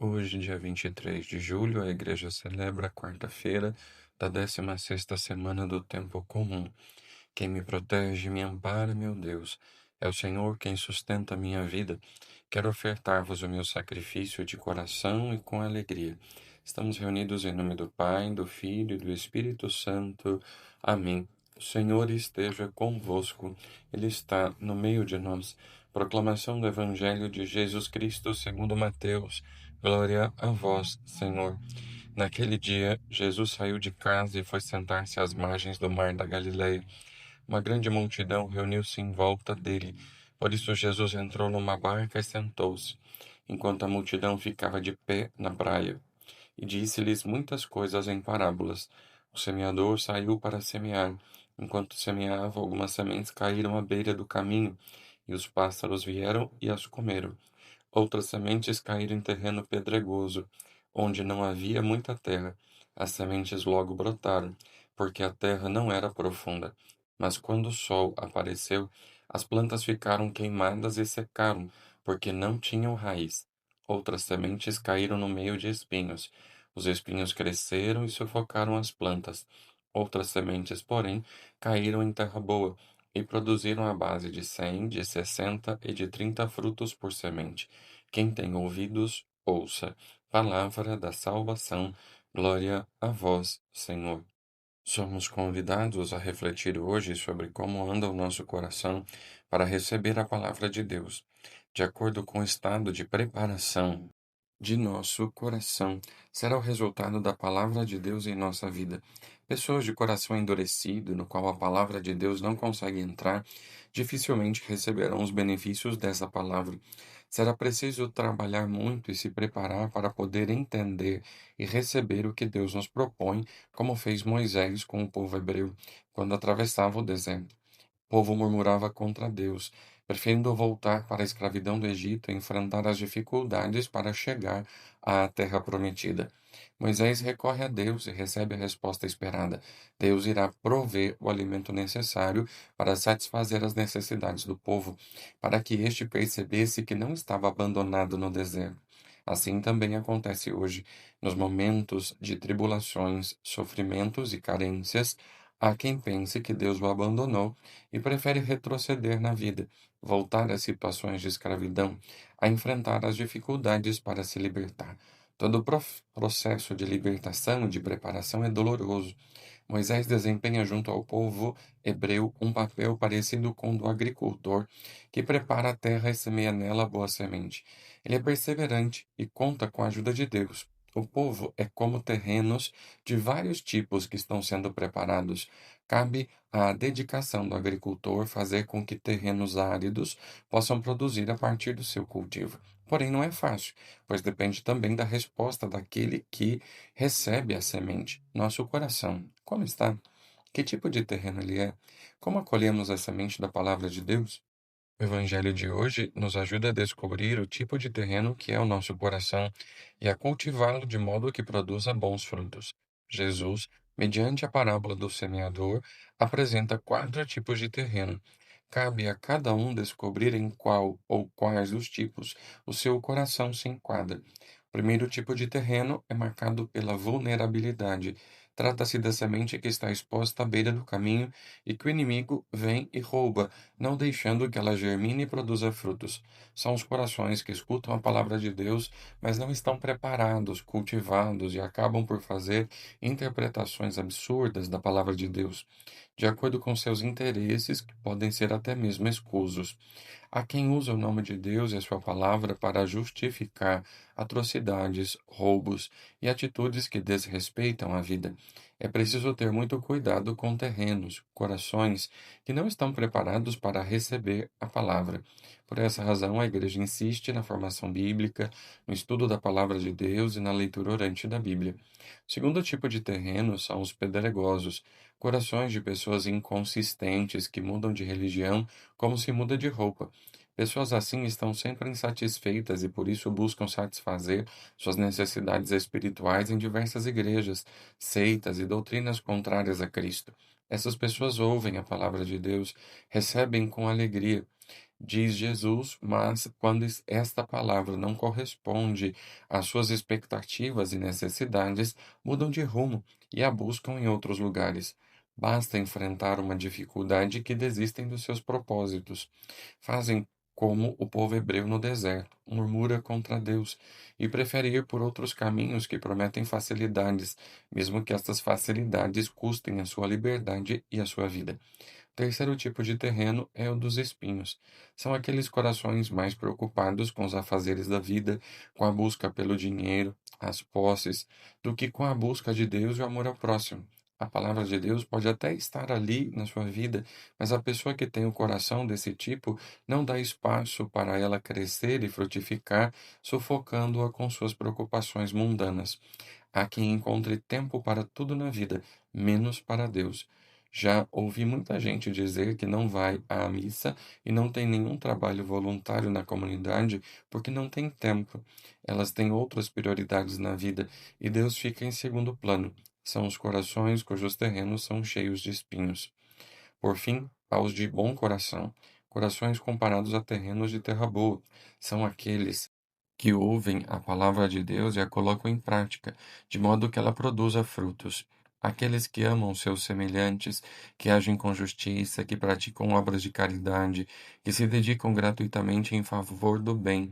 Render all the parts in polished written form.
Hoje, dia 23 de julho, a igreja celebra a quarta-feira da 16ª semana do tempo comum. Quem me protege e me ampara, meu Deus, é o Senhor quem sustenta a minha vida. Quero ofertar-vos o meu sacrifício de coração e com alegria. Estamos reunidos em nome do Pai, do Filho e do Espírito Santo. Amém. O Senhor esteja convosco. Ele está no meio de nós. Proclamação do Evangelho de Jesus Cristo segundo Mateus. Glória a vós, Senhor. Naquele dia, Jesus saiu de casa e foi sentar-se às margens do mar da Galileia. Uma grande multidão reuniu-se em volta dele. Por isso, Jesus entrou numa barca e sentou-se, enquanto a multidão ficava de pé na praia. E disse-lhes muitas coisas em parábolas. O semeador saiu para semear. Enquanto semeava, algumas sementes caíram à beira do caminho, e os pássaros vieram e as comeram. Outras sementes caíram em terreno pedregoso, onde não havia muita terra. As sementes logo brotaram, porque a terra não era profunda. Mas quando o sol apareceu, as plantas ficaram queimadas e secaram, porque não tinham raiz. Outras sementes caíram no meio de espinhos. Os espinhos cresceram e sufocaram as plantas. Outras sementes, porém, caíram em terra boa e produziram a base de 100, de 60 e de 30 frutos por semente. Quem tem ouvidos, ouça. Palavra da salvação. Glória a vós, Senhor. Somos convidados a refletir hoje sobre como anda o nosso coração para receber a palavra de Deus. De acordo com o estado de preparação de nosso coração, será o resultado da palavra de Deus em nossa vida. Pessoas de coração endurecido, no qual a palavra de Deus não consegue entrar, dificilmente receberão os benefícios dessa palavra. Será preciso trabalhar muito e se preparar para poder entender e receber o que Deus nos propõe, como fez Moisés com o povo hebreu quando atravessava o deserto. O povo murmurava contra Deus, preferindo voltar para a escravidão do Egito e enfrentar as dificuldades para chegar à terra prometida. Moisés recorre a Deus e recebe a resposta esperada. Deus irá prover o alimento necessário para satisfazer as necessidades do povo, para que este percebesse que não estava abandonado no deserto. Assim também acontece hoje, nos momentos de tribulações, sofrimentos e carências. Há quem pense que Deus o abandonou e prefere retroceder na vida, voltar às situações de escravidão, a enfrentar as dificuldades para se libertar. Todo o processo de libertação e de preparação é doloroso. Moisés desempenha junto ao povo hebreu um papel parecido com o do agricultor, que prepara a terra e semeia nela a boa semente. Ele é perseverante e conta com a ajuda de Deus. O povo é como terrenos de vários tipos que estão sendo preparados. Cabe à dedicação do agricultor fazer com que terrenos áridos possam produzir a partir do seu cultivo. Porém, não é fácil, pois depende também da resposta daquele que recebe a semente. Nosso coração, como está? Que tipo de terreno ele é? Como acolhemos a semente da palavra de Deus? O Evangelho de hoje nos ajuda a descobrir o tipo de terreno que é o nosso coração e a cultivá-lo de modo que produza bons frutos. Jesus, mediante a parábola do semeador, apresenta 4 tipos de terreno. Cabe a cada um descobrir em qual ou quais dos tipos o seu coração se enquadra. O primeiro tipo de terreno é marcado pela vulnerabilidade. Trata-se da semente que está exposta à beira do caminho e que o inimigo vem e rouba, não deixando que ela germine e produza frutos. São os corações que escutam a palavra de Deus, mas não estão preparados, cultivados e acabam por fazer interpretações absurdas da palavra de Deus, de acordo com seus interesses, que podem ser até mesmo escusos. Há quem usa o nome de Deus e a sua palavra para justificar atrocidades, roubos e atitudes que desrespeitam a vida. É preciso ter muito cuidado com terrenos, corações que não estão preparados para receber a palavra. Por essa razão, a igreja insiste na formação bíblica, no estudo da palavra de Deus e na leitura orante da Bíblia. O segundo tipo de terreno são os pedregosos, corações de pessoas inconsistentes que mudam de religião como se muda de roupa. Pessoas assim estão sempre insatisfeitas e por isso buscam satisfazer suas necessidades espirituais em diversas igrejas, seitas e doutrinas contrárias a Cristo. Essas pessoas ouvem a palavra de Deus, recebem com alegria, diz Jesus, mas quando esta palavra não corresponde às suas expectativas e necessidades, mudam de rumo e a buscam em outros lugares. Basta enfrentar uma dificuldade que desistem dos seus propósitos. Fazem como o povo hebreu no deserto, murmura contra Deus e prefere ir por outros caminhos que prometem facilidades, mesmo que estas facilidades custem a sua liberdade e a sua vida. Terceiro tipo de terreno é o dos espinhos. São aqueles corações mais preocupados com os afazeres da vida, com a busca pelo dinheiro, as posses, do que com a busca de Deus e o amor ao próximo. A palavra de Deus pode até estar ali na sua vida, mas a pessoa que tem o coração desse tipo não dá espaço para ela crescer e frutificar, sufocando-a com suas preocupações mundanas. Há quem encontre tempo para tudo na vida, menos para Deus. Já ouvi muita gente dizer que não vai à missa e não tem nenhum trabalho voluntário na comunidade porque não tem tempo. Elas têm outras prioridades na vida e Deus fica em segundo plano. São os corações cujos terrenos são cheios de espinhos. Por fim, aos de bom coração. Corações comparados a terrenos de terra boa. São aqueles que ouvem a palavra de Deus e a colocam em prática, de modo que ela produza frutos. Aqueles que amam seus semelhantes, que agem com justiça, que praticam obras de caridade, que se dedicam gratuitamente em favor do bem.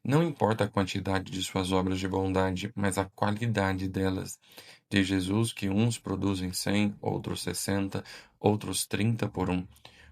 Não importa a quantidade de suas obras de bondade, mas a qualidade delas. De Jesus que uns produzem 100, outros 60, outros 30 por um.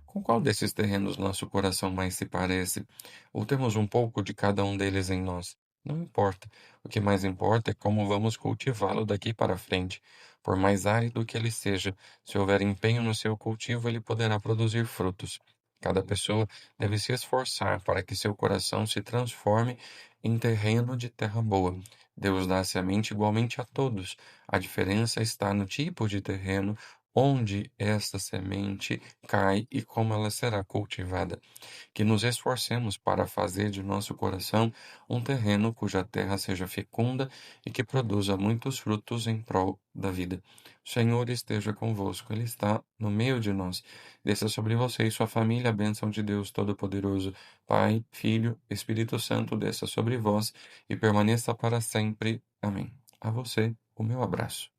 Com qual desses terrenos nosso coração mais se parece? Ou temos um pouco de cada um deles em nós? Não importa. O que mais importa é como vamos cultivá-lo daqui para frente. Por mais árido que ele seja, se houver empenho no seu cultivo, ele poderá produzir frutos. Cada pessoa deve se esforçar para que seu coração se transforme em terreno de terra boa. Deus dá a semente igualmente a todos. A diferença está no tipo de terreno onde esta semente cai e como ela será cultivada. Que nos esforcemos para fazer de nosso coração um terreno cuja terra seja fecunda e que produza muitos frutos em prol da vida. O Senhor esteja convosco, Ele está no meio de nós. Desça sobre você e sua família a bênção de Deus Todo-Poderoso, Pai, Filho, Espírito Santo, desça sobre vós e permaneça para sempre. Amém. A você, o meu abraço.